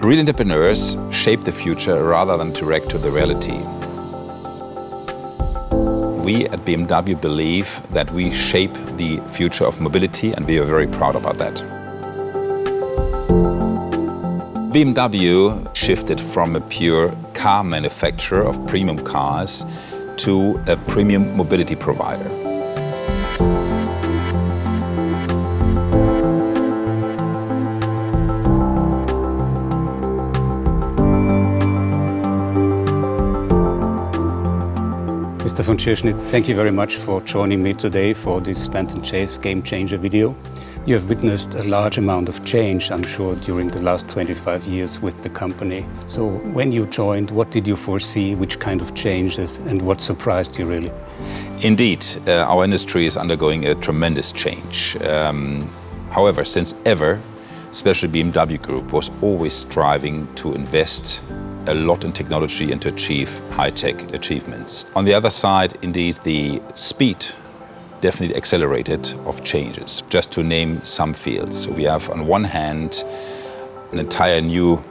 Real entrepreneurs shape the future rather than to react to the reality. We at BMW believe that we shape the future of mobility, and we are very proud about that. BMW shifted from a pure car manufacturer of premium cars to a premium mobility provider. Christoph von Tschirschnitz, thank you very much for joining me today for this Stanton Chase Game Changer video. You have witnessed a large amount of change, I'm sure, during the last 25 years with the company. So when you joined, what did you foresee, which kind of changes, and what surprised you really? Indeed, our industry is undergoing a tremendous change. However, since ever, especially BMW Group was always striving to invest a lot in technology and to achieve high-tech achievements. On the other side, indeed, the speed definitely accelerated of changes. Just to name some fields. So we have on one hand an entire new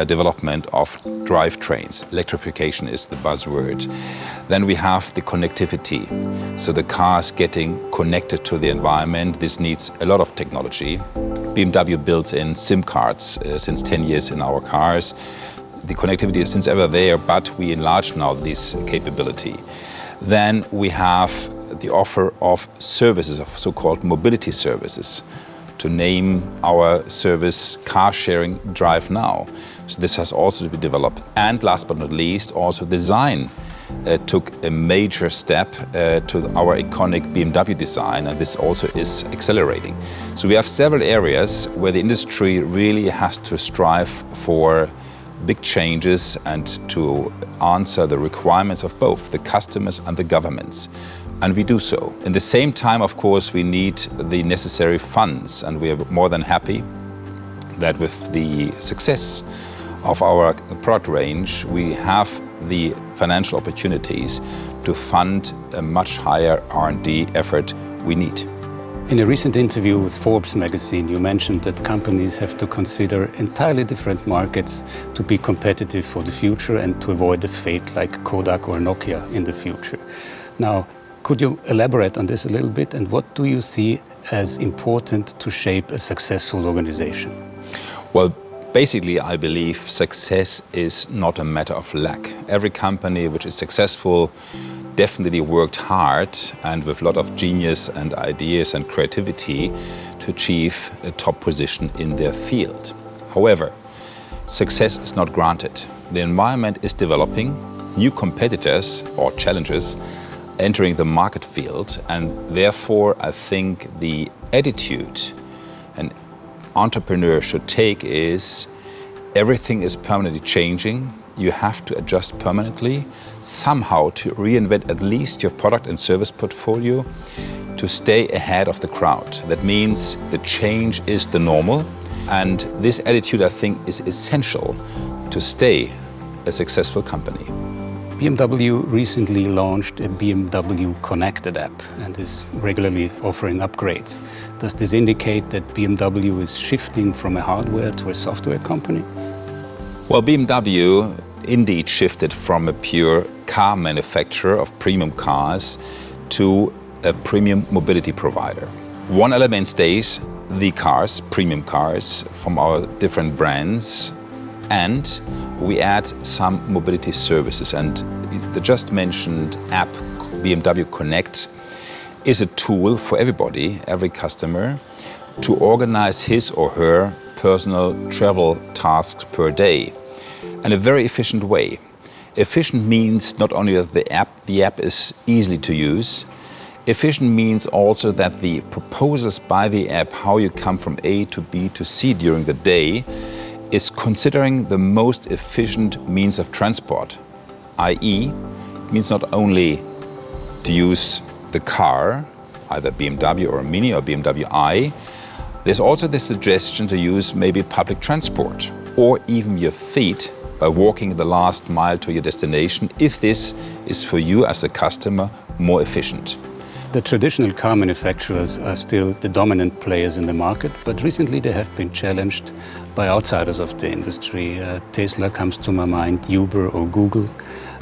development of drivetrains. Electrification is the buzzword. Then we have the connectivity. So the cars getting connected to the environment. This needs a lot of technology. BMW builds in SIM cards since 10 years in our cars. The connectivity is since ever there, but we enlarge now this capability. Then we have the offer of services, of so-called mobility services. To name our service Car Sharing Drive Now. So this has also to be developed. And last but not least, also design took a major step to our iconic BMW design, and this also is accelerating. So we have several areas where the industry really has to strive for big changes and to answer the requirements of both the customers and the governments. And we do so. In the same time, of course, we need the necessary funds, and we are more than happy that with the success of our product range, we have the financial opportunities to fund a much higher R&D effort we need. In a recent interview with Forbes magazine, you mentioned that companies have to consider entirely different markets to be competitive for the future and to avoid a fate like Kodak or Nokia in the future. Now, could you elaborate on this a little bit, and what do you see as important to shape a successful organization? Well, basically, I believe success is not a matter of luck. Every company which is successful definitely worked hard and with a lot of genius and ideas and creativity to achieve a top position in their field. However, success is not granted. The environment is developing, new competitors or challengers entering the market field, and therefore I think the attitude an entrepreneur should take is everything is permanently changing. You have to adjust permanently, somehow to reinvent at least your product and service portfolio to stay ahead of the crowd. That means the change is the normal, and this attitude, I think, is essential to stay a successful company. BMW recently launched a BMW Connected app and is regularly offering upgrades. Does this indicate that BMW is shifting from a hardware to a software company? Well, BMW indeed shifted from a pure car manufacturer of premium cars to a premium mobility provider. One element stays, the cars, premium cars from our different brands, and we add some mobility services. And the just mentioned app, BMW Connect, is a tool for everybody, every customer, to organize his or her personal travel tasks per day in a very efficient way. Efficient means not only that the app is easy to use. Efficient means also that the proposals by the app, how you come from A to B to C during the day, is considering the most efficient means of transport, i.e., it means not only to use the car, either BMW or a Mini or BMW i, there's also the suggestion to use maybe public transport or even your feet by walking the last mile to your destination, if this is for you as a customer more efficient. The traditional car manufacturers are still the dominant players in the market, but recently they have been challenged by outsiders of the industry. Tesla comes to my mind, Uber or Google.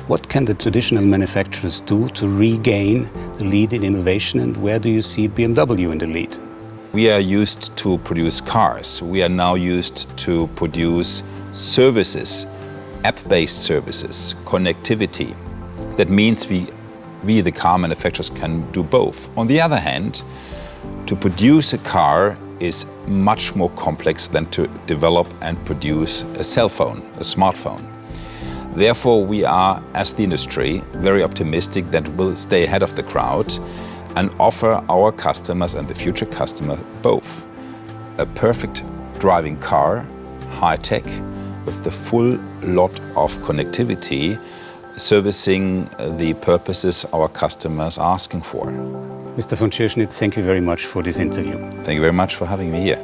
What can the traditional manufacturers do to regain the lead in innovation, and where do you see BMW in the lead? We are used to produce cars. We are now used to produce services, app-based services, connectivity. That means we, the car manufacturers, can do both. On the other hand, to produce a car is much more complex than to develop and produce a cell phone, a smartphone. Therefore, we are, as the industry, very optimistic that we'll stay ahead of the crowd and offer our customers and the future customer both a perfect driving car, high-tech, with the full lot of connectivity, servicing the purposes our customers are asking for. Mr. von Tschirschnitz, thank you very much for this interview. Thank you very much for having me here.